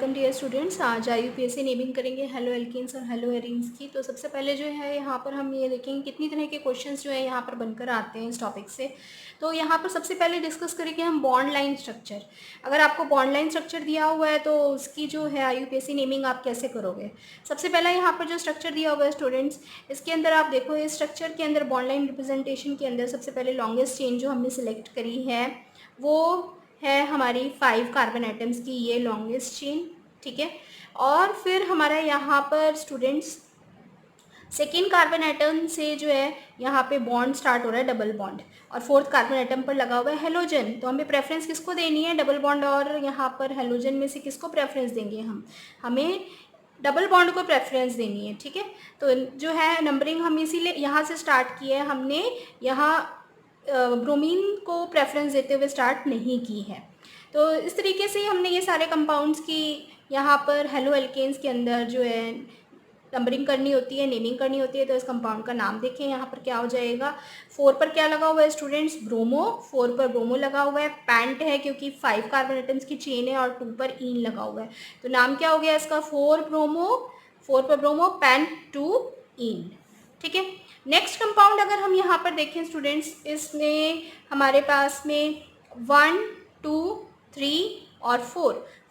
Welcome dear students. आज IUPAC naming करेंगे haloalkanes और हेलो एरीन्स की। तो सबसे पहले जो है यहाँ पर हम ये देखेंगे कितनी तरह के क्वेश्चंस जो है यहाँ पर बनकर आते हैं इस टॉपिक से। तो यहाँ पर सबसे पहले डिस्कस करेंगे हम बॉन्ड लाइन स्ट्रक्चर। अगर आपको बॉन्ड लाइन स्ट्रक्चर दिया हुआ है तो उसकी जो है IUPAC नेमिंग आप कैसे करोगे। सबसे पहला यहाँ पर जो स्ट्रक्चर दिया हुआ है स्टूडेंट्स, इसके अंदर आप देखो इस स्ट्रक्चर के अंदर बॉन्ड लाइन रिप्रेजेंटेशन के अंदर सबसे पहले लॉन्गेस्ट चेन जो हमने सिलेक्ट करी है वो है हमारी 5 कार्बन एटम्स की ये लॉन्गेस्ट चेन, ठीक है। और फिर हमारा यहाँ पर स्टूडेंट्स सेकेंड कार्बन एटम से जो है यहाँ पे बॉन्ड स्टार्ट हो रहा है डबल बॉन्ड, और फोर्थ कार्बन एटम पर लगा हुआ है हेलोजन। तो हमें प्रेफरेंस किसको देनी है, डबल बॉन्ड और यहाँ पर हेलोजन में से किसको प्रेफरेंस देंगे हम, हमें डबल बॉन्ड को प्रेफरेंस देनी है, ठीक है। तो जो है नंबरिंग हम इसीलिए यहाँ से स्टार्ट की है, हमने यहाँ ब्रोमीन को प्रेफरेंस देते हुए स्टार्ट नहीं की है। तो इस तरीके से हमने ये सारे कंपाउंड्स की यहाँ पर हेलो एल्केन्स के अंदर जो है नंबरिंग करनी होती है, नेमिंग करनी होती है। तो इस कंपाउंड का नाम देखें यहाँ पर क्या हो जाएगा। 4 पर क्या लगा हुआ है स्टूडेंट्स, ब्रोमो। 4 पर ब्रोमो लगा हुआ है। पैंट है क्योंकि 5 कार्बन एटम्स की चेन है, और 2 पर ईन लगा हुआ है। तो नाम क्या हो गया इसका, 4 पर ब्रोमो पैंट 2 ईन, ठीक है। नेक्स्ट कंपाउंड अगर हम यहाँ पर देखें स्टूडेंट्स, इसमें हमारे पास में 1 2 3 और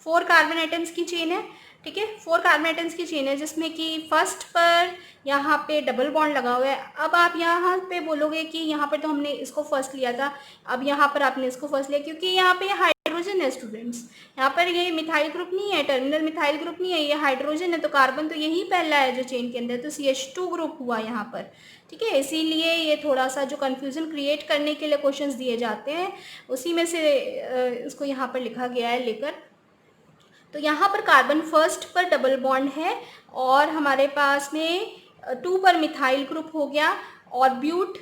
4 कार्बन एटम्स की चेन है, ठीक है। 4 कार्बन एटम्स की चेन है जिसमें कि फर्स्ट पर यहाँ पे डबल बॉन्ड लगा हुआ है। अब आप यहाँ पे बोलोगे कि यहाँ पर तो हमने इसको फर्स्ट लिया था, अब यहाँ पर आपने इसको फर्स्ट लिया क्योंकि यहाँ पे हाइड्रोजन है स्टूडेंट्स। यहाँ पर ये मिथाइल ग्रुप नहीं है, टर्मिनल मिथाइल ग्रुप नहीं है, ये हाइड्रोजन है। तो कार्बन तो यही पहला है जो चेन के अंदर, तो CH2 ग्रुप हुआ यहाँ पर, ठीक है। इसीलिए ये थोड़ा सा जो कन्फ्यूज़न क्रिएट करने के लिए क्वेश्चंस दिए जाते हैं उसी में से इसको यहाँ पर लिखा गया है लेकर। तो यहाँ पर कार्बन फर्स्ट पर डबल बॉन्ड है, और हमारे पास में 2 पर मिथाइल ग्रुप हो गया, और ब्यूट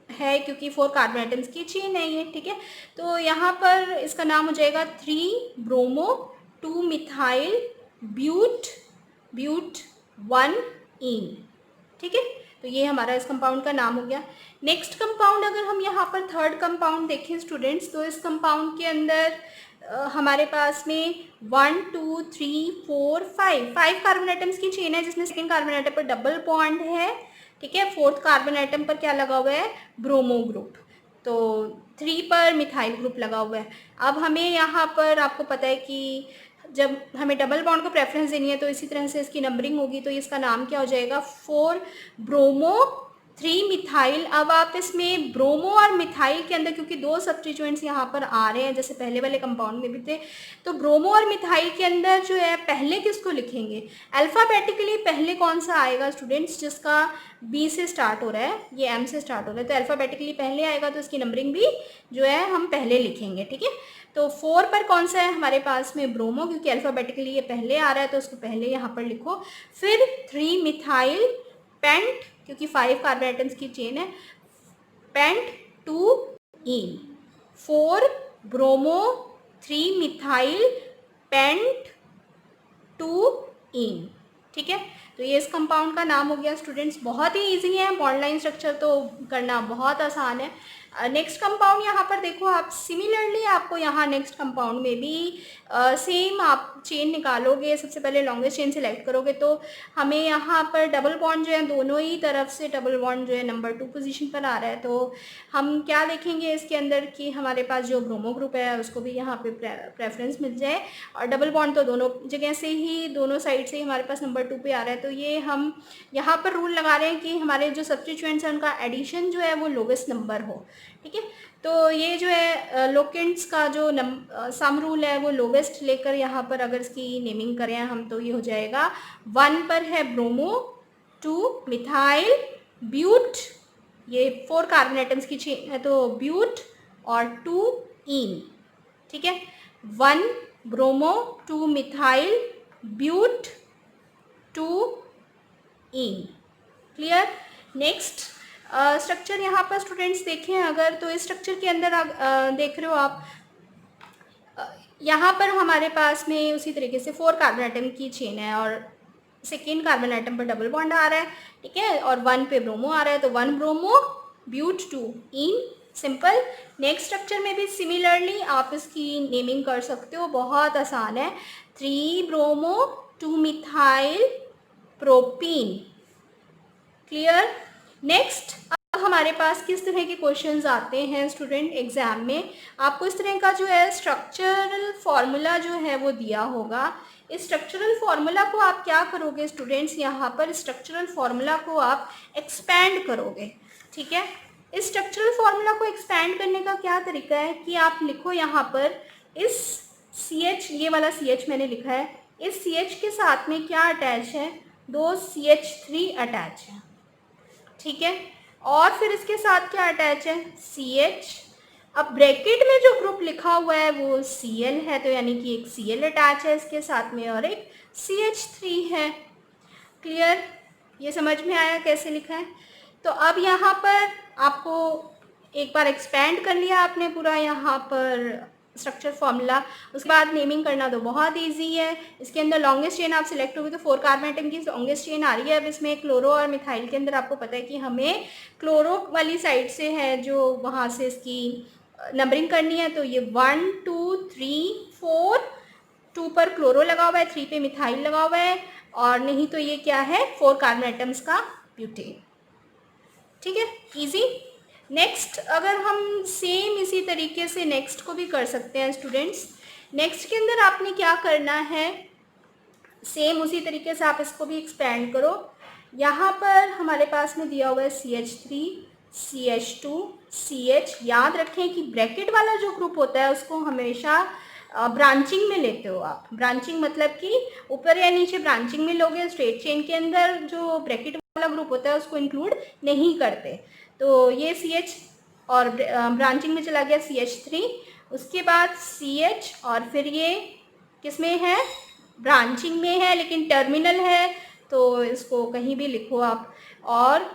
है क्योंकि 4 कार्बन एटम्स की चेन है ये, ठीक है। तो यहाँ पर इसका नाम हो जाएगा 3 ब्रोमो 2 मिथाइल ब्यूट 1 ईन, ठीक है। तो ये हमारा इस कंपाउंड का नाम हो गया। नेक्स्ट कंपाउंड अगर हम यहाँ पर थर्ड कंपाउंड देखें स्टूडेंट्स, तो इस कंपाउंड के अंदर हमारे पास में 1 2 3 4 5 कार्बन एटम्स की चेन है जिसमें सेकेंड कार्बन एटम पर डबल बॉन्ड है, ठीक है। फोर्थ कार्बन एटम पर क्या लगा हुआ है, ब्रोमो ग्रुप। तो 3 पर मिथाइल ग्रुप लगा हुआ है। अब हमें यहाँ पर आपको पता है कि जब हमें डबल बॉन्ड को प्रेफरेंस देनी है तो इसी तरह से इसकी नंबरिंग होगी। तो इसका नाम क्या हो जाएगा, 4 ब्रोमो 3 मिथाइल। अब आप इसमें ब्रोमो और मिथाइल के अंदर क्योंकि 2 सब्स्टिट्यूएंट्स यहाँ पर आ रहे हैं जैसे पहले वाले कंपाउंड में भी थे, तो ब्रोमो और मिथाइल के अंदर जो है पहले किसको लिखेंगे, अल्फ़ाबेटिकली पहले कौन सा आएगा स्टूडेंट्स, जिसका B से स्टार्ट हो रहा है, ये M से स्टार्ट हो रहा है, तो अल्फ़ाबेटिकली पहले आएगा तो इसकी नंबरिंग भी जो है हम पहले लिखेंगे, ठीक है। तो 4 पर कौन सा है हमारे पास में, ब्रोमो, क्योंकि अल्फ़ाबेटिकली ये पहले आ रहा है तो उसको पहले यहाँ पर लिखो। फिर 3 मिथाइल पेंट क्योंकि 5 कार्बन एटम्स की चेन है, पेंट 2 ईन। 4 ब्रोमो 3 मिथाइल पेंट 2 ईन, ठीक है। तो ये इस कंपाउंड का नाम हो गया स्टूडेंट्स। बहुत ही इजी है, बॉन्ड लाइन स्ट्रक्चर तो करना बहुत आसान है। नेक्स्ट कंपाउंड यहाँ पर देखो आप, सिमिलरली आपको यहाँ नेक्स्ट कंपाउंड में भी सेम आप चेन निकालोगे। सबसे पहले लॉन्गेस्ट चेन सेलेक्ट करोगे तो हमें यहाँ पर डबल बॉन्ड जो है दोनों ही तरफ से डबल बॉन्ड जो है नंबर 2 पोजीशन पर आ रहा है। तो हम क्या देखेंगे इसके अंदर कि हमारे पास जो ब्रोमो ग्रुप है उसको भी यहाँ पे प्रेफरेंस मिल जाए, और डबल बॉन्ड तो दोनों जगह से ही, दोनों साइड से ही हमारे पास नंबर 2 पे आ रहा है। तो ये हम यहाँ पर रूल लगा रहे हैं कि हमारे जो सब्स्टिट्यूएंट्स हैं उनका एडिशन जो है वो लोवेस्ट नंबर हो, ठीक है। तो ये जो है लोकेंट्स का जो सम रूल है वो लोवेस्ट लेकर यहाँ पर अगर इसकी नेमिंग करें हम तो ये हो जाएगा 1 पर है ब्रोमो 2 मिथाइल ब्यूट, ये 4 कार्बन एटम्स की चेन है तो ब्यूट, और 2 ईन, ठीक है। 1 bromo 2 methyl but 2 ene, clear. Next structure यहाँ पर स्टूडेंट्स देखें अगर, तो इस स्ट्रक्चर के अंदर देख रहे हो आप, यहाँ पर हमारे पास में उसी तरीके से 4 कार्बन एटम की चेन है, और सेकेंड कार्बन एटम पर डबल बॉन्ड आ रहा है, ठीक है, और 1 पे ब्रोमो आ रहा है। तो 1 bromo but 2 ene, simple. Next structure में भी सिमिलरली आप इसकी नेमिंग कर सकते हो, बहुत आसान है। 3 bromo 2 methyl propene. Clear. Next अब हमारे पास किस तरह के क्वेश्चंस आते हैं स्टूडेंट एग्जाम में। आपको इस तरह का जो है स्ट्रक्चरल फॉर्मूला जो है वो दिया होगा। इस स्ट्रक्चरल फॉर्मूला को आप क्या करोगे स्टूडेंट्स, यहाँ पर स्ट्रक्चरल फॉर्मूला को आप एक्सपैंड करोगे। ठीक है। इस स्ट्रक्चरल फॉर्मूला को एक्सपैंड करने का क्या तरीका है कि आप लिखो यहाँ पर इस CH, ये वाला CH मैंने लिखा है, इस CH के साथ में क्या अटैच है, 2 CH3 अटैच है। ठीक है। और फिर इसके साथ क्या अटैच है, CH। अब ब्रैकेट में जो ग्रुप लिखा हुआ है वो Cl है, तो यानी कि एक Cl अटैच है इसके साथ में और एक CH3 है। क्लियर। ये समझ में आया कैसे लिखा है। तो अब यहाँ पर आपको एक बार एक्सपैंड कर लिया आपने पूरा यहाँ पर स्ट्रक्चर फॉर्मूला, उसके बाद नेमिंग करना तो बहुत इजी है। इसके अंदर लॉन्गेस्ट चेन आप सिलेक्ट होगी तो 4 कार्बन एटम की लॉन्गेस्ट चेन आ रही है। अब इसमें क्लोरो और मिथाइल के अंदर आपको पता है कि हमें क्लोरो वाली साइड से है जो वहाँ से इसकी नंबरिंग करनी है। तो ये 1 2 3 4, 2 पर क्लोरो लगा हुआ है, 3 पे मिथाइल लगा हुआ है, और नहीं तो ये क्या है 4 कार्बन एटम्स का ब्यूटेन। ठीक है, इजी। नेक्स्ट अगर हम सेम इसी तरीके से नेक्स्ट को भी कर सकते हैं स्टूडेंट्स। नेक्स्ट के अंदर आपने क्या करना है, सेम उसी तरीके से आप इसको भी एक्सपैंड करो। यहाँ पर हमारे पास में दिया हुआ है CH3 CH2 CH। याद रखें कि ब्रैकेट वाला जो ग्रुप होता है उसको हमेशा ब्रांचिंग में लेते हो आप। ब्रांचिंग मतलब कि ऊपर या नीचे ब्रांचिंग में लोगे। स्ट्रेट चेन के अंदर जो ब्रैकेट वाला ग्रुप होता है उसको इंक्लूड नहीं करते। तो ये CH और ब्रांचिंग में चला गया CH3, उसके बाद CH, और फिर ये किस में है, ब्रांचिंग में है लेकिन टर्मिनल है, तो इसको कहीं भी लिखो आप। और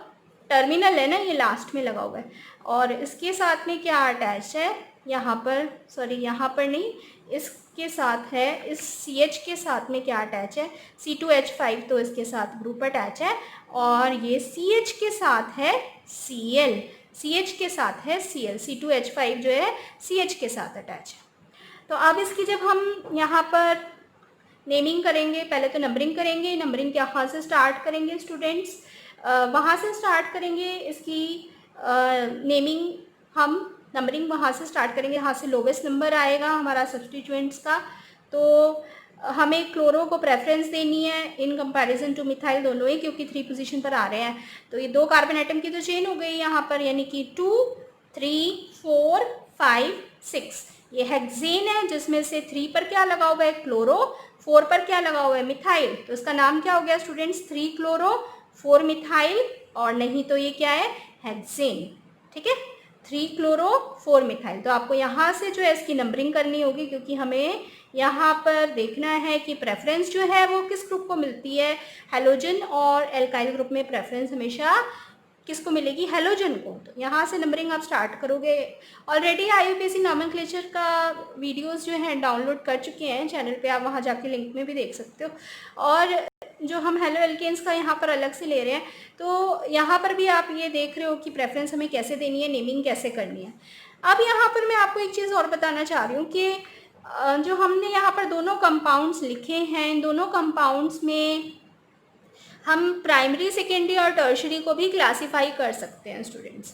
टर्मिनल है ना, ये लास्ट में लगा हुआ है। और इसके साथ में क्या अटैच है यहाँ पर, सॉरी यहाँ पर नहीं, इसके साथ है, इस CH के साथ में क्या अटैच है, C2H5, तो इसके साथ ग्रुप अटैच है। और ये CH के साथ है Cl, CH के साथ है Cl, C2H5 जो है CH के साथ अटैच है। तो अब इसकी जब हम यहाँ पर नेमिंग करेंगे, पहले तो नंबरिंग करेंगे। नंबरिंग कहाँ से स्टार्ट करेंगे स्टूडेंट्स, वहाँ से स्टार्ट करेंगे इसकी नेमिंग। हम नंबरिंग वहाँ से स्टार्ट करेंगे, यहाँ से लोवेस्ट नंबर आएगा हमारा सब्स्टिट्यूएंट्स का। तो हमें क्लोरो को प्रेफरेंस देनी है इन कंपैरिजन टू मिथाइल, दोनों ही क्योंकि 3 पोजीशन पर आ रहे हैं। तो ये 2 कार्बन एटम की तो चेन हो गई यहाँ पर, यानी कि 2 3 4 5 6। ये हेक्सेन है जिसमें से 3 पर क्या लगा हुआ है, क्लोरो, 4 पर क्या लगा हुआ है, मिथाइल। तो इसका नाम क्या हो गया स्टूडेंट्स, 3 क्लोरो 4 मिथाइल, और नहीं तो ये क्या है, हेक्सेन। ठीक है, 3 क्लोरो 4 मिथाइल। तो आपको यहाँ से जो है इसकी नंबरिंग करनी होगी, क्योंकि हमें यहाँ पर देखना है कि प्रेफरेंस जो है वो किस ग्रुप को मिलती है। हेलोजन और एल्काइल ग्रुप में प्रेफरेंस हमेशा किसको मिलेगी, हेलोजन को। तो यहाँ से नंबरिंग आप स्टार्ट करोगे। ऑलरेडी IUPAC नॉमेनक्लेचर का वीडियोस जो हैं डाउनलोड कर चुके हैं चैनल पे, आप वहाँ जाके लिंक में भी देख सकते हो। और जो हम हेलो एल्केन्स का यहाँ पर अलग से ले रहे हैं, तो यहाँ पर भी आप ये देख रहे हो कि प्रेफरेंस हमें कैसे देनी है, नेमिंग कैसे करनी है। अब यहाँ पर मैं आपको एक चीज़ और बताना चाह रही हूँ कि जो हमने यहाँ पर दोनों कंपाउंड्स लिखे हैं, इन दोनों कंपाउंड्स में हम प्राइमरी, सेकेंडरी और टर्शरी को भी क्लासीफाई कर सकते हैं स्टूडेंट्स।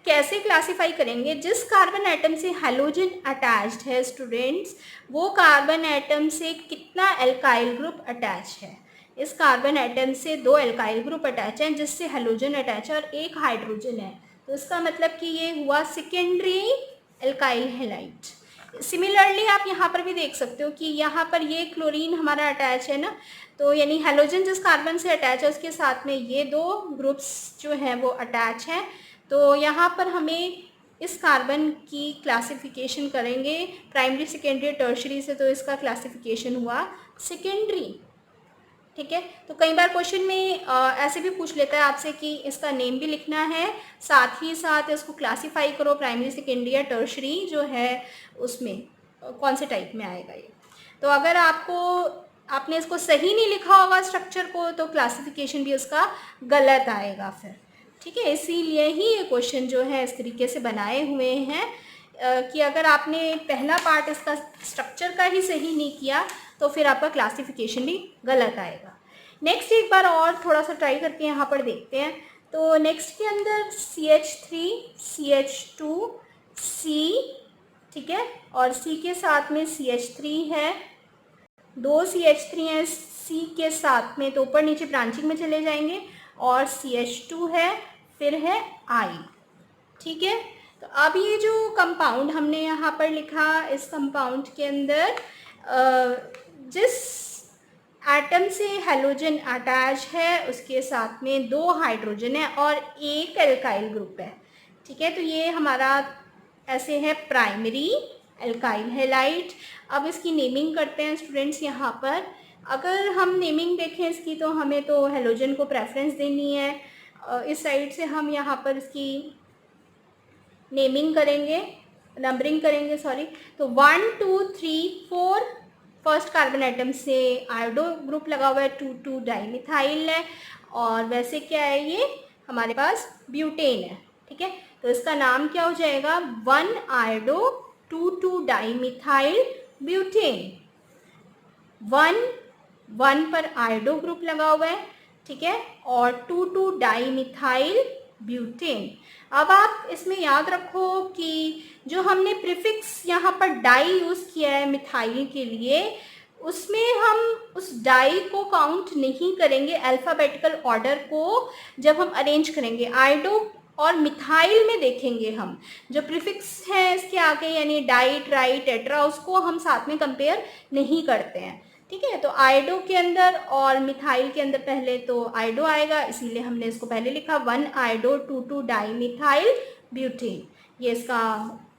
कैसे क्लासीफाई करेंगे, जिस कार्बन एटम से हेलोजन अटैच्ड है स्टूडेंट्स, वो कार्बन एटम से कितना एल्काइल ग्रुप अटैच है। इस कार्बन एटम से 2 एल्काइल ग्रुप अटैच हैं जिससे हेलोजन अटैच है और 1 हाइड्रोजन है। तो इसका मतलब कि ये हुआ सेकेंडरी एल्काइल हैलाइड। सिमिलरली आप यहाँ पर भी देख सकते हो कि यहाँ पर ये क्लोरीन हमारा अटैच है ना, तो यानी हेलोजन जिस कार्बन से अटैच है उसके साथ में ये 2 ग्रुप्स जो हैं वो अटैच हैं। तो यहाँ पर हमें इस कार्बन की क्लासिफिकेशन करेंगे प्राइमरी, सेकेंडरी, टर्शरी से, तो इसका क्लासिफिकेशन हुआ सेकेंडरी। ठीक है, तो कई बार क्वेश्चन में ऐसे भी पूछ लेता है आपसे कि इसका नेम भी लिखना है, साथ ही साथ इसको क्लासीफाई करो प्राइमरी, सेकेंडरी या टर्शरी जो है उसमें कौन से टाइप में आएगा ये। तो अगर आपने इसको सही नहीं लिखा होगा स्ट्रक्चर को, तो क्लासिफिकेशन भी उसका गलत आएगा फिर। ठीक ठीक है, इसीलिए ही ये क्वेश्चन जो है इस तरीके से बनाए हुए हैं कि अगर आपने पहला पार्ट इसका स्ट्रक्चर का ही सही नहीं किया तो फिर आपका क्लासिफिकेशन भी गलत आएगा। नेक्स्ट एक बार और थोड़ा सा ट्राई करके यहाँ पर देखते हैं। तो नेक्स्ट के अंदर CH3, CH2, C, ठीक है, और C के साथ में CH3 है, 2 CH3 हैं C के साथ में, तो ऊपर नीचे ब्रांचिंग में चले जाएंगे, और CH2 है, फिर है I, ठीक है। तो अब ये जो कंपाउंड हमने यहाँ पर लिखा, इस कंपाउंड के अंदर जिस एटम से हेलोजन अटैच है उसके साथ में 2 हाइड्रोजन है और एक एल्काइल ग्रुप है, ठीक है। तो ये हमारा ऐसे है प्राइमरी एल्काइल हैलाइड। अब इसकी नेमिंग करते हैं स्टूडेंट्स। यहाँ पर अगर हम नेमिंग देखें इसकी तो हमें तो हेलोजन को प्रेफरेंस देनी है, इस साइड से हम यहाँ पर इसकी नेमिंग करेंगे, नंबरिंग करेंगे, सॉरी। तो 1 2 3 4 फर्स्ट कार्बन आइटम से आयोडो ग्रुप लगा हुआ है, 2 डाइमिथाइल है, और वैसे क्या है ये हमारे पास ब्यूटेन है, ठीक है। तो इसका नाम क्या हो जाएगा, 1 आयोडो 2 डाइमिथाइल ब्यूटेन। 1 पर आयोडो ग्रुप लगा हुआ है, ठीक है, और 2 डाइमिथाइल ब्यूटेन। अब आप इसमें याद रखो कि जो हमने प्रीफिक्स यहाँ पर डाई यूज़ किया है मिथाइल के लिए, उसमें हम उस डाई को काउंट नहीं करेंगे अल्फ़ाबेटिकल ऑर्डर को जब हम अरेंज करेंगे। आयोडो और मिथाइल में देखेंगे हम जो प्रीफिक्स है इसके आगे, यानी डाई, ट्राई, टेट्रा, उसको हम साथ में कंपेयर नहीं करते हैं, ठीक है। तो आयोडो के अंदर और मिथाइल के अंदर पहले तो आयोडो आएगा, इसीलिए हमने इसको पहले लिखा 1 आयोडो 2 डाइमिथाइल ब्यूटेन। ये इसका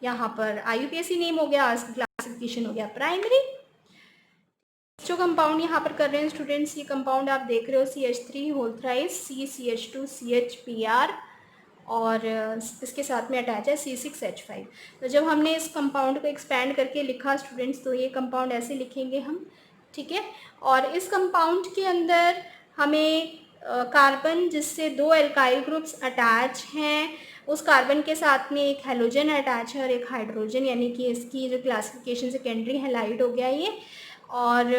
यहाँ पर IUPAC नेम हो गया, इसका क्लासिफिकेशन हो गया प्राइमरी। जो कंपाउंड यहाँ पर कर रहे हैं स्टूडेंट्स, ये कंपाउंड आप देख रहे हो CH3 whole thrice CCH2 CHPr, और इसके साथ में अटैच है C6H5। तो जब हमने इस कंपाउंड को एक्सपैंड करके लिखा स्टूडेंट्स, तो ये कंपाउंड ऐसे लिखेंगे हम, ठीक है। और इस कंपाउंड के अंदर हमें कार्बन जिससे 2 एल्काइल ग्रुप्स अटैच हैं, उस कार्बन के साथ में एक हेलोजन अटैच है और एक हाइड्रोजन, यानी कि इसकी जो क्लासिफिकेशन सेकेंडरी हैलाइड हो गया ये। और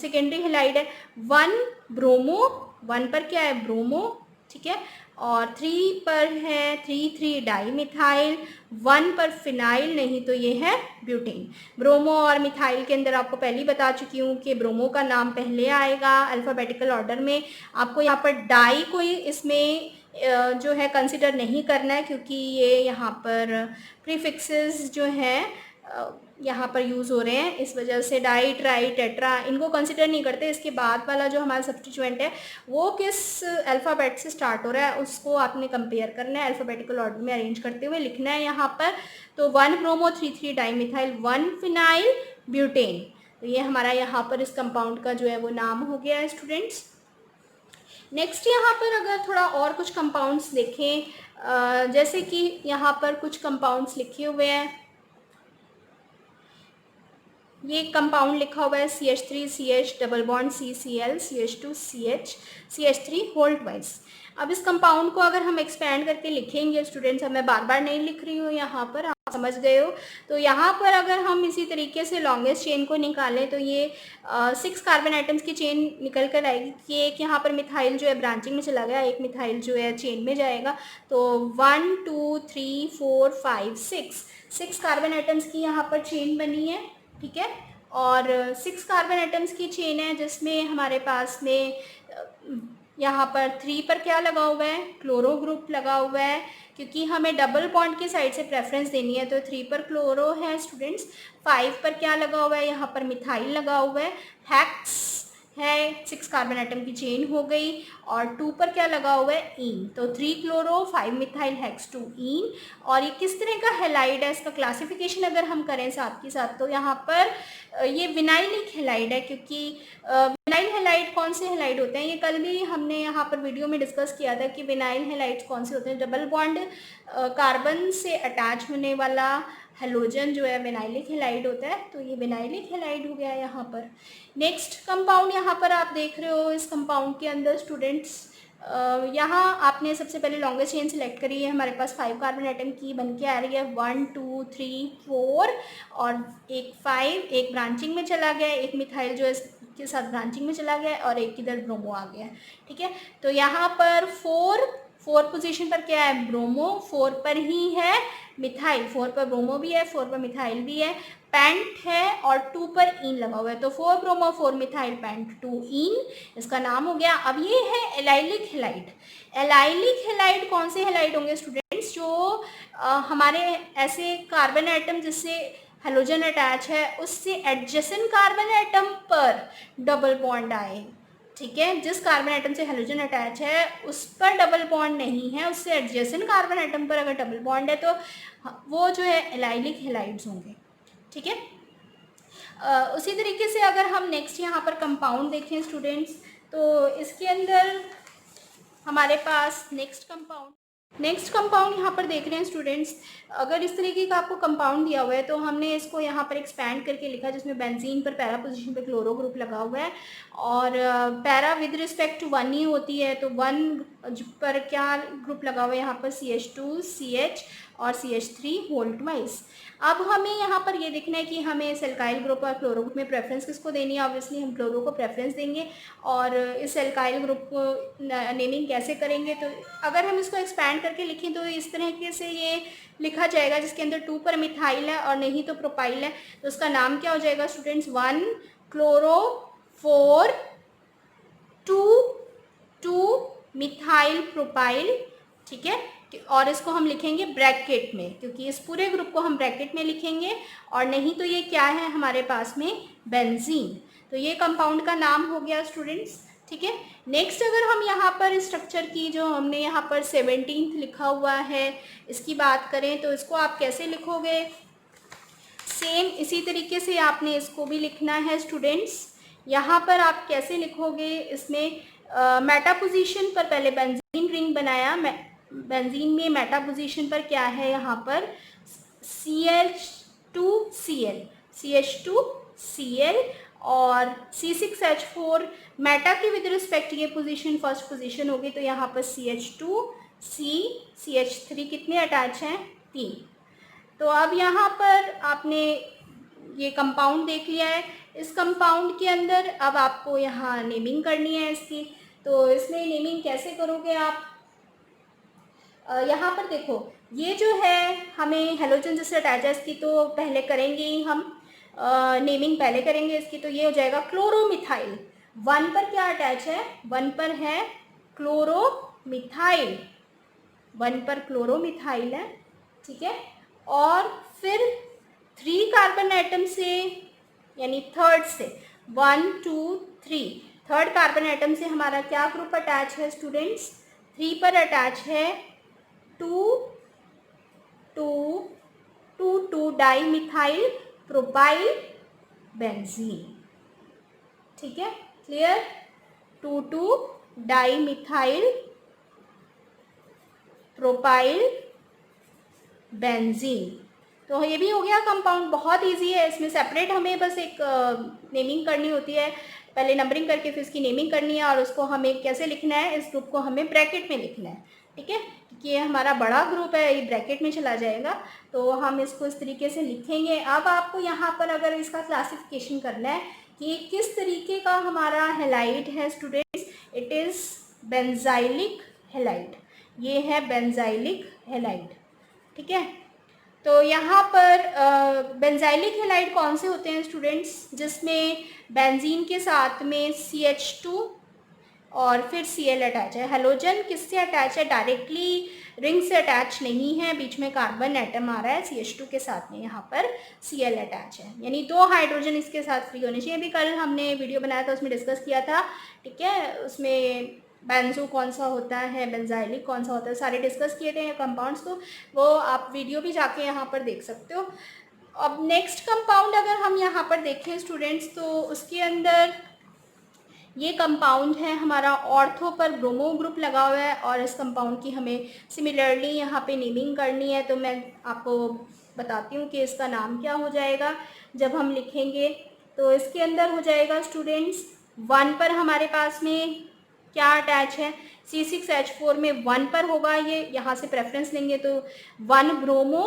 सेकेंडरी हैलाइड है 1 ब्रोमो, 1 पर क्या है ब्रोमो, ठीक है, और 3 पर है 3 डाइमिथाइल, 1 पर फिनाइल नहीं तो ये है ब्यूटेन। ब्रोमो और मिथाइल के अंदर आपको पहले ही बता चुकी हूँ कि ब्रोमो का नाम पहले आएगा अल्फ़ाबेटिकल ऑर्डर में। आपको यहाँ पर डाई कोई इसमें जो है कंसिडर नहीं करना है, क्योंकि ये यहाँ पर प्रीफिक्सेस जो हैं यहाँ पर यूज़ हो रहे हैं, इस वजह से डाई, ट्राई, टेट्रा इनको कंसिडर नहीं करते। इसके बाद वाला जो हमारा सब्स्टिट्यूएंट है वो किस अल्फ़ाबेट से स्टार्ट हो रहा है उसको आपने कंपेयर करना है, अल्फ़ाबेटिकल ऑर्डर में अरेंज करते हुए लिखना है यहाँ पर। तो 1 ब्रोमो 3 डाइमिथाइल 1 फिनाइल ब्यूटेन। तो ये हमारा यहाँ पर इस कंपाउंड का जो है वो नाम हो गया है स्टूडेंट्स। नेक्स्ट यहाँ पर अगर थोड़ा और कुछ कंपाउंड्स देखें, जैसे कि यहाँ पर कुछ कंपाउंड्स लिखे हुए हैं, ये कंपाउंड लिखा हुआ है CH3 CH double bond CCl CH2 CH CH3 whole twice. अब इस कंपाउंड को अगर हम एक्सपैंड करके लिखेंगे स्टूडेंट्स, अब मैं बार बार नहीं लिख रही हूँ यहाँ पर, आप समझ गए हो। तो यहाँ पर अगर हम इसी तरीके से लॉन्गेस्ट चेन को निकालें तो ये 6 कार्बन आइटम्स की चेन निकल कर आएगी कि एक यहाँ पर मिथाइल जो है ब्रांचिंग में चला गया, एक मिथाइल जो है चेन में जाएगा। तो 1 2 3 4 5 6 कार्बन आइटम्स की यहाँ पर चेन बनी है, ठीक है। और 6 कार्बन आइटम्स की चेन है जिसमें हमारे पास में यहाँ पर 3 पर क्या लगा हुआ है, क्लोरो ग्रुप लगा हुआ है, क्योंकि हमें डबल बॉन्ड की साइड से प्रेफरेंस देनी है। तो 3 पर क्लोरो है स्टूडेंट्स। 5 पर क्या लगा हुआ है, यहाँ पर मिथाइल लगा हुआ है, हेक्स है, 6 कार्बन आइटम की चेन हो गई। और 2 पर क्या लगा हुआ है, ईन। तो 3 क्लोरो 5 मिथाइल हेक्स 2 ईन। और ये किस तरह का हैलाइड है, इसका क्लासिफिकेशन अगर हम करें साथ के साथ, तो यहाँ पर ये विनाइलिक हैलाइड है, क्योंकि विनाइल हैलाइड कौन से हैलाइड होते हैं, ये कल भी हमने यहाँ पर वीडियो में डिस्कस किया था कि विनाइल हैलाइड्स कौन से होते हैं। डबल बॉन्ड कार्बन से अटैच होने वाला हेलोजन जो है विनाइलिक हैलाइड होता है। तो ये विनाइलिक हैलाइड हो गया यहाँ पर। नेक्स्ट कंपाउंड यहाँ पर आप देख रहे हो, इस कंपाउंड के अंदर स्टूडेंट्स यहाँ आपने सबसे पहले लॉन्गेस्ट चेन सिलेक्ट करी है, हमारे पास 5 कार्बन एटम की बन के आ रही है, 1 2 3 4 और एक 5, एक ब्रांचिंग में चला गया, एक मिथाइल जो है इसके साथ ब्रांचिंग में चला गया और एक किधर ब्रोमो आ गया। ठीक है, तो यहाँ पर 4 पोजीशन पर क्या है, ब्रोमो, 4 पर ही है मिथाइल, 4 पर ब्रोमो भी है, 4 पर मिथाइल भी है, पेंट है और 2 पर इन लगा हुआ है, तो 4 ब्रोमो 4 मिथाइल पेंट 2 इन, इसका नाम हो गया। अब ये है एलाइलिक हेलाइड। एलाइलिक हेलाइड कौन से हेलाइड होंगे स्टूडेंट्स, जो हमारे ऐसे कार्बन एटम जिससे हेलोजन अटैच है उससे एडजेसेंट कार्बन एटम पर डबल बॉन्ड आए। ठीक है, जिस कार्बन एटम से हेलोजन अटैच है उस पर डबल बॉन्ड नहीं है, उससे एडजेसेंट कार्बन एटम पर अगर डबल बॉन्ड है तो वो जो है एलाइलिक हेलाइड्स होंगे। ठीक है, उसी तरीके से अगर हम नेक्स्ट यहाँ पर कंपाउंड देखें स्टूडेंट्स, तो इसके अंदर हमारे पास नेक्स्ट कंपाउंड यहाँ पर देख रहे हैं स्टूडेंट्स। अगर इस तरीके का आपको कंपाउंड दिया हुआ है तो हमने इसको यहाँ पर एक्सपैंड करके लिखा, जिसमें बेंजीन पर पैरा पोजीशन पे क्लोरो ग्रुप लगा हुआ है और पैरा विद रिस्पेक्ट टू 1 ही होती है, तो 1 पर क्या ग्रुप लगा हुआ है यहाँ पर, CH2 CH और CH3 होल ट्वाइस। अब हमें यहाँ पर ये देखना है कि हमें इस एल्काइल ग्रुप और क्लोरो ग्रुप में प्रेफरेंस किसको देनी है। ऑब्वियसली हम क्लोरो को प्रेफरेंस देंगे और इस एल्काइल ग्रुप को नेमिंग कैसे करेंगे, तो अगर हम इसको एक्सपैंड करके लिखें तो इस तरीके से ये लिखा जाएगा, जिसके अंदर 2 पर मिथाइल है और नहीं तो प्रोपाइल है, तो उसका नाम क्या हो जाएगा स्टूडेंट्स, 1 क्लोरो 4 2 मिथाइल प्रोपाइल। ठीक है, और इसको हम लिखेंगे ब्रैकेट में, क्योंकि इस पूरे ग्रुप को हम ब्रैकेट में लिखेंगे, और नहीं तो ये क्या है हमारे पास में, बेंजीन। तो ये कंपाउंड का नाम हो गया स्टूडेंट्स। ठीक है, नेक्स्ट अगर हम यहाँ पर स्ट्रक्चर की जो हमने यहाँ पर 17th लिखा हुआ है इसकी बात करें, तो इसको आप कैसे लिखोगे, सेम इसी तरीके से आपने इसको भी लिखना है स्टूडेंट्स। यहाँ पर आप कैसे लिखोगे, इसमें मेटा पोजीशन पर पहले बेंजीन रिंग बनाया, बेंजीन में मेटा पोजीशन पर क्या है यहाँ पर, CH2Cl और C6H4, मेटा की विद रिस्पेक्ट ये पोजीशन फर्स्ट पोजीशन होगी, तो यहाँ पर CH2CH3 कितने अटैच हैं, 3। तो अब यहाँ पर आपने ये कंपाउंड देख लिया है, इस कंपाउंड के अंदर अब आपको यहाँ नेमिंग करनी है इसकी। तो इसमें नेमिंग कैसे करोगे आप, यहाँ पर देखो ये जो है हमें हेलोजन जिससे अटैच है इसकी तो पहले करेंगे ही हम, नेमिंग पहले करेंगे इसकी, तो ये हो जाएगा क्लोरोमिथाइल। 1 पर क्या अटैच है, 1 पर है क्लोरोमिथाइल, 1 पर क्लोरोमिथाइल है। ठीक है, और फिर 3 कार्बन एटम से यानी थर्ड से 1 2 3 थर्ड कार्बन एटम से हमारा क्या ग्रुप अटैच है स्टूडेंट्स, 3 पर अटैच है 2 डाई मिथाइल प्रोपाइल बेंजीन। ठीक है, clear, 2 di methyl propyl benzene. तो ये भी हो गया कंपाउंड, बहुत इजी है, इसमें सेपरेट हमें बस एक नेमिंग करनी होती है, पहले नंबरिंग करके फिर इसकी नेमिंग करनी है, और उसको हमें कैसे लिखना है, इस ग्रुप को हमें ब्रैकेट में लिखना है। ठीक है, क्योंकि ये हमारा बड़ा ग्रुप है, ये ब्रैकेट में चला जाएगा, तो हम इसको इस तरीके से लिखेंगे। अब आपको यहाँ पर अगर इसका क्लासिफिकेशन करना है कि किस तरीके का हमारा हेलाइड है students, it is benzylic halide, ये है बेंजाइलिक हेलाइड। ठीक है, तो यहाँ पर बेंजाइलिक हेलाइड कौन से होते हैं स्टूडेंट्स, जिसमें बेंजीन के साथ में CH2 और फिर Cl अटैच है। हेलोजन किससे अटैच है, डायरेक्टली रिंग से अटैच नहीं है, बीच में कार्बन एटम आ रहा है, CH2 के साथ में यहाँ पर Cl अटैच है, यानी 2 हाइड्रोजन इसके साथ फ्री होने चाहिए। अभी कल हमने वीडियो बनाया था उसमें डिस्कस किया था। ठीक है, उसमें बेंजो कौन सा होता है, बेंजाइलिक कौन सा होता है, सारे डिस्कस किए थे कंपाउंड्स, तो वो आप वीडियो भी जाके यहाँ पर देख सकते हो। अब नेक्स्ट कंपाउंड अगर हम यहाँ पर देखें स्टूडेंट्स, तो उसके अंदर ये कंपाउंड है हमारा ऑर्थो पर ब्रोमो ग्रुप लगा हुआ है, और इस कंपाउंड की हमें सिमिलरली यहाँ पे नेमिंग करनी है, तो मैं आपको बताती हूँ कि इसका नाम क्या हो जाएगा जब हम लिखेंगे। तो इसके अंदर हो जाएगा स्टूडेंट्स, 1 पर हमारे पास में क्या अटैच है, C6H4 में 1 पर होगा, ये यहाँ से प्रेफरेंस लेंगे तो 1 ब्रोमो,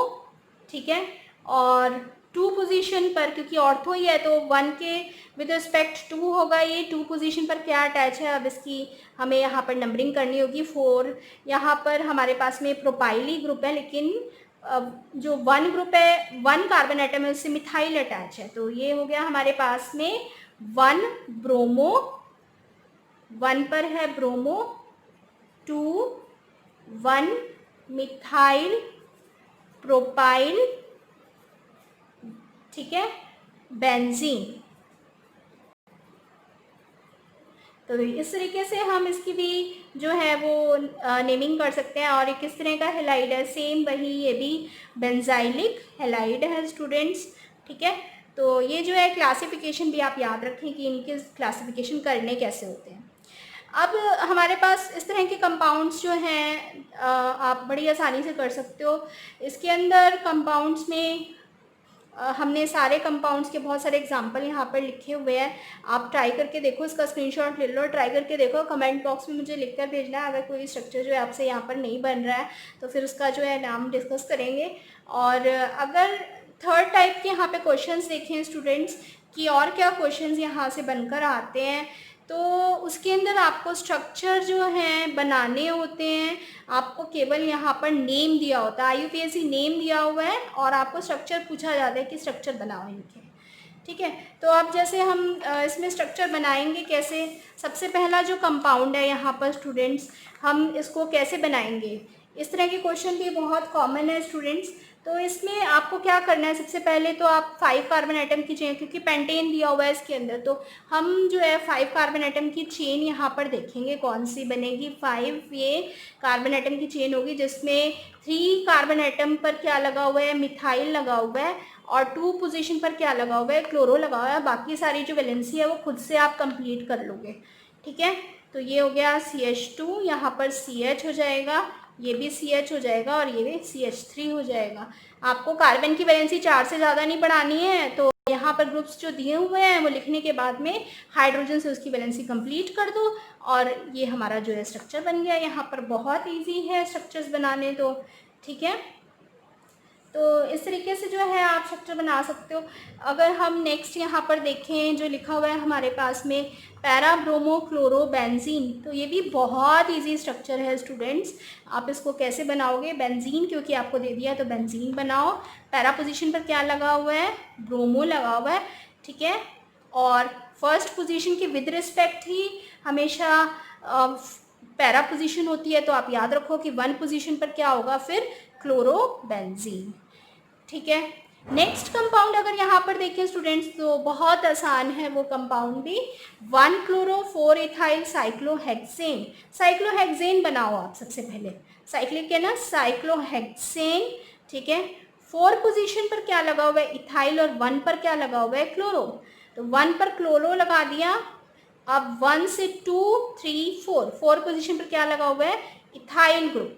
ठीक है। और 2 पोजीशन पर, क्योंकि ऑर्थो ही है तो 1 के विद रिस्पेक्ट 2 होगा, ये 2 पोजीशन पर क्या अटैच है, अब इसकी हमें यहाँ पर नंबरिंग करनी होगी 4। यहाँ पर हमारे पास में प्रोपाइली ग्रुप है, लेकिन जो 1 ग्रुप है, 1 कार्बन एटम है, उससे मिथाइल अटैच है, तो ये हो गया हमारे पास में 1 ब्रोमो, 1 पर है ब्रोमो, 2 1 मिथाइल प्रोपाइल, ठीक है, बेंजीन। तो इस तरीके से हम इसकी भी जो है वो नेमिंग कर सकते हैं। और ये किस तरह का हेलाइड है, सेम वही, ये भी बेंजाइलिक हेलाइड है स्टूडेंट्स, ठीक है। तो ये जो है क्लासिफिकेशन भी आप याद रखें कि इनके क्लासिफिकेशन करने कैसे होते हैं। अब हमारे पास इस तरह के कंपाउंड्स जो हैं आप बड़ी आसानी से कर सकते हो। इसके अंदर कंपाउंड्स में हमने सारे कंपाउंड्स के बहुत सारे एग्जांपल यहाँ पर लिखे हुए हैं, आप ट्राई करके देखो, इसका स्क्रीनशॉट ले लो, ट्राई करके देखो, कमेंट बॉक्स में मुझे लिखकर भेजना है। अगर कोई स्ट्रक्चर जो है आपसे यहाँ पर नहीं बन रहा है तो फिर उसका जो है नाम डिस्कस करेंगे। और अगर थर्ड टाइप के यहाँ पे क्वेश्चंस देखें स्टूडेंट्स कि और क्या क्वेश्चंस यहाँ से बनकर आते हैं, तो उसके अंदर आपको स्ट्रक्चर जो हैं बनाने होते हैं, आपको केवल यहाँ पर नेम दिया होता है, IUPAC नेम दिया हुआ है और आपको स्ट्रक्चर पूछा जाता है कि स्ट्रक्चर बनाओ इनके, ठीक है। तो अब जैसे हम इसमें स्ट्रक्चर बनाएंगे कैसे, सबसे पहला जो कंपाउंड है यहाँ पर स्टूडेंट्स, हम इसको कैसे बनाएंगे, इस तरह के क्वेश्चन भी बहुत कॉमन है स्टूडेंट्स। तो इसमें आपको क्या करना है, सबसे पहले तो आप 5 कार्बन एटम की चेन, क्योंकि पेंटेन दिया हुआ है इसके अंदर, तो हम जो है 5 कार्बन एटम की चेन यहाँ पर देखेंगे कौन सी बनेगी। 5 ये कार्बन एटम की चेन होगी जिसमें 3 कार्बन एटम पर क्या लगा हुआ है, मिथाइल लगा हुआ है, और 2 पोजीशन पर क्या लगा हुआ है, क्लोरो लगा हुआ है। बाकी सारी जो वैलेंसी है वो खुद से आप कंप्लीट कर लोगे, ठीक है। तो ये हो गया CH2, यहाँ पर CH हो जाएगा, ये भी CH हो जाएगा और ये भी CH3 हो जाएगा। आपको कार्बन की वैलेंसी 4 से ज़्यादा नहीं बढ़ानी है, तो यहाँ पर ग्रुप्स जो दिए हुए हैं वो लिखने के बाद में हाइड्रोजन से उसकी वैलेंसी कंप्लीट कर दो और ये हमारा जो है स्ट्रक्चर बन गया। यहाँ पर बहुत इजी है स्ट्रक्चर्स बनाने, तो ठीक है। तो इस तरीके से जो है आप स्ट्रक्चर बना सकते हो। अगर हम नेक्स्ट यहाँ पर देखें जो लिखा हुआ है हमारे पास में पैरा ब्रोमो क्लोरो बेंजीन, तो ये भी बहुत इजी स्ट्रक्चर है स्टूडेंट्स। आप इसको कैसे बनाओगे, बेंजीन क्योंकि आपको दे दिया है तो बेंजीन बनाओ। पैरा पोजीशन पर क्या लगा हुआ है, ब्रोमो लगा हुआ है, ठीक है। और फर्स्ट पोजीशन के विद रिस्पेक्ट ही हमेशा पैरा पोजीशन होती है, तो आप याद रखो कि 1 पोजीशन पर क्या होगा फिर क्लोरोबेंजीन, ठीक है। नेक्स्ट कंपाउंड अगर यहाँ पर देखें स्टूडेंट्स तो बहुत आसान है वो कंपाउंड भी, 1 क्लोरो 4 इथाइल साइक्लोहेक्सेन। साइक्लोहेक्सेन बनाओ आप सबसे पहले, साइक्लिक है ना, साइक्लोहेक्सेन, ठीक है। 4 पोजीशन पर क्या लगा हुआ है, इथाइल, और 1 पर क्या लगा हुआ है, क्लोरो। तो 1 पर क्लोरो लगा दिया, अब 1 से 2 3 4 पोजीशन पर क्या लगा हुआ है, इथाइल ग्रुप।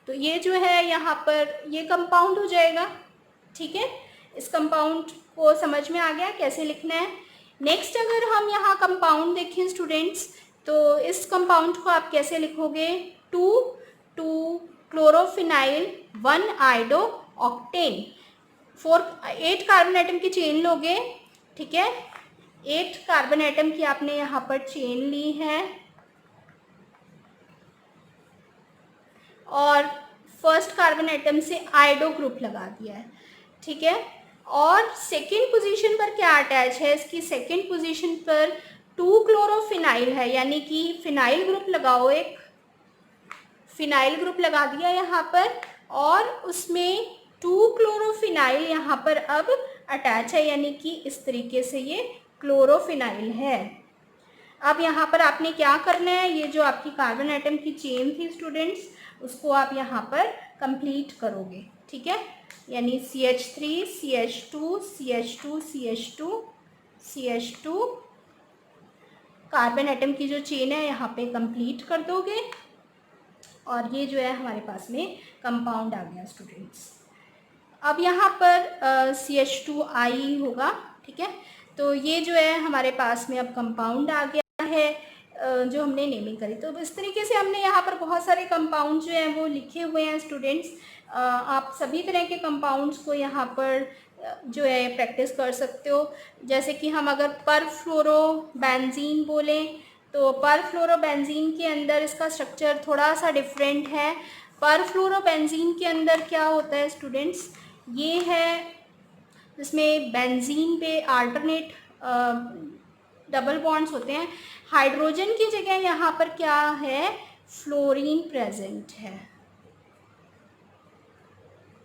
तो ये जो है यहाँ पर ये कंपाउंड हो जाएगा, ठीक है। इस कंपाउंड को समझ में आ गया कैसे लिखना है। नेक्स्ट अगर हम यहाँ कंपाउंड देखें स्टूडेंट्स तो इस कंपाउंड को आप कैसे लिखोगे, 2 क्लोरोफिनाइल 1 आइडो ऑक्टेन। 8 कार्बन एटम की चेन लोगे, ठीक है। 8 कार्बन एटम की आपने यहाँ पर चेन ली है और फर्स्ट कार्बन एटम से आइडो ग्रुप लगा दिया है, ठीक है। और सेकेंड पोजीशन पर क्या अटैच है, इसकी सेकेंड पोजीशन पर 2 क्लोरोफिनाइल है, यानी कि फिनाइल ग्रुप लगाओ, एक फिनाइल ग्रुप लगा दिया यहाँ पर और उसमें 2 क्लोरोफिनाइल यहाँ पर अब अटैच है, यानी कि इस तरीके से ये क्लोरोफिनाइल है। अब यहाँ पर आपने क्या करना है, ये जो आपकी कार्बन एटम की चेन थी स्टूडेंट्स उसको आप यहाँ पर कंप्लीट करोगे, ठीक है। यानी CH3 CH2 CH2 CH2 CH2 carbon atom की जो चेन है यहाँ पे कंप्लीट कर दोगे और ये जो है हमारे पास में कंपाउंड आ गया स्टूडेंट्स। अब यहाँ पर CH2I होगा, ठीक है। तो ये जो है हमारे पास में अब कंपाउंड आ गया है जो हमने नेमिंग करी। तो इस तरीके से हमने यहाँ पर बहुत सारे कंपाउंड जो हैं वो लिखे हुए हैं स्टूडेंट्स। आप सभी तरह के कंपाउंड्स को यहाँ पर जो है प्रैक्टिस कर सकते हो। जैसे कि हम अगर परफ्लोरोबेंजीन बोलें तो परफ्लोरोबेंजीन के अंदर इसका स्ट्रक्चर थोड़ा सा डिफरेंट है। परफ्लोरोबेंजीन के अंदर क्या होता है स्टूडेंट्स, ये है जिसमें बेंजीन पे आल्टरनेट डबल बॉन्ड्स होते हैं। हाइड्रोजन की जगह यहाँ पर क्या है, फ्लोरीन प्रेजेंट है।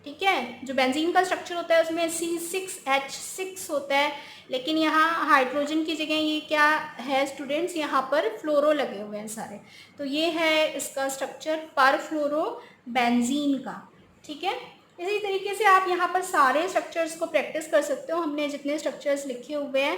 ठीक है, जो बेंजीन का स्ट्रक्चर होता है उसमें C6H6 होता है, लेकिन यहाँ हाइड्रोजन की जगह ये क्या है स्टूडेंट्स, यहाँ पर फ्लोरो लगे हुए हैं सारे। तो ये है इसका स्ट्रक्चर परफ्लोरोबेंजीन का। ठीक है, इसी तरीके से आप यहाँ पर सारे स्ट्रक्चर्स को प्रैक्टिस कर सकते हो। हमने जितने स्ट्रक्चर्स लिखे हुए हैं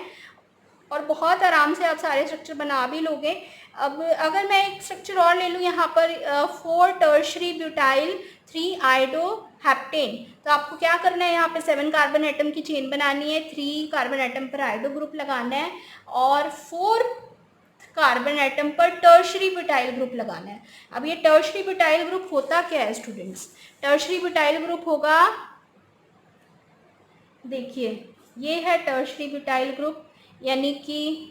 और बहुत आराम से आप सारे स्ट्रक्चर बना भी लोगे। अब अगर मैं एक स्ट्रक्चर और ले लूँ यहाँ पर 4 टर्शरी ब्यूटाइल 3 आइडोहेप्टेन, तो आपको क्या करना है, यहाँ पे 7 कार्बन एटम की चेन बनानी है, 3 कार्बन एटम पर आइडो ग्रुप लगाना है और 4 कार्बन एटम पर टर्शरी ब्यूटाइल ग्रुप लगाना है। अब ये टर्शरी ब्यूटाइल ग्रुप होता क्या है स्टूडेंट्स, टर्शरी ब्यूटाइल ग्रुप होगा, देखिए ये है टर्शरी ब्यूटाइल ग्रुप, यानी कि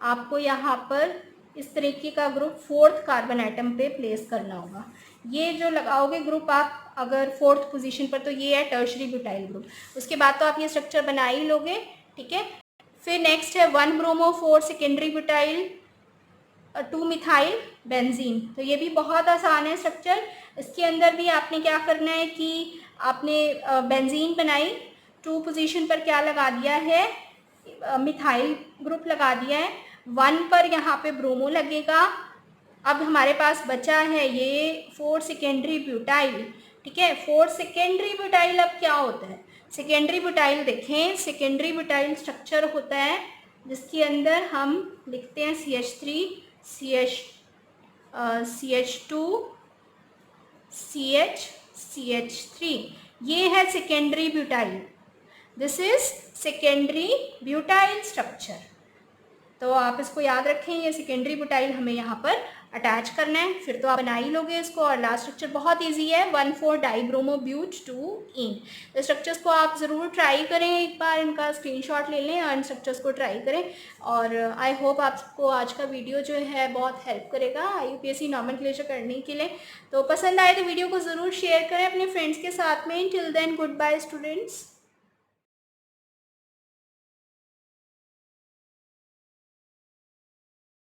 आपको यहाँ पर इस तरीके का ग्रुप 4th कार्बन एटम पे प्लेस करना होगा। ये जो लगाओगे ग्रुप आप अगर 4th पोजीशन पर, तो ये है टर्शरी ब्यूटाइल ग्रुप। उसके बाद तो आप ये स्ट्रक्चर बना ही लोगे। ठीक है, फिर नेक्स्ट है 1 bromo 4 secondary butyl 2 methyl benzene. तो ये भी बहुत आसान है स्ट्रक्चर। इसके अंदर भी आपने क्या करना है कि आपने बेंजीन बनाई, 2 पोजीशन पर क्या लगा दिया है, मिथाइल ग्रुप लगा दिया है, 1 पर यहाँ पे ब्रोमो लगेगा। अब हमारे पास बचा है ये 4 सेकेंडरी ब्यूटाइल। ठीक है, 4 सेकेंडरी ब्यूटाइल अब क्या होता है, सेकेंडरी ब्यूटाइल देखें, सेकेंडरी ब्यूटाइल स्ट्रक्चर होता है जिसके अंदर हम लिखते हैं CH3 CH2 CH3, ये है secondary butyl. This is secondary butyl structure. तो आप इसको याद रखें, ये सेकेंडरी ब्यूटाइल हमें यहाँ पर अटैच करना है, फिर तो आप बना ही लोगे इसको। और लास्ट स्ट्रक्चर बहुत इजी है, 1,4 डाइब्रोमोब्यूट 2-इन। तो स्ट्रक्चर्स को आप ज़रूर ट्राई करें, एक बार इनका स्क्रीनशॉट ले लें और इन स्ट्रक्चर्स को ट्राई करें। और आई होप आपको आज का वीडियो जो है बहुत हेल्प करेगा IUPAC नॉमेनक्लेचर करने के लिए। तो पसंद आए तो वीडियो को ज़रूर शेयर करें अपने फ्रेंड्स के साथ में। Till then goodbye students.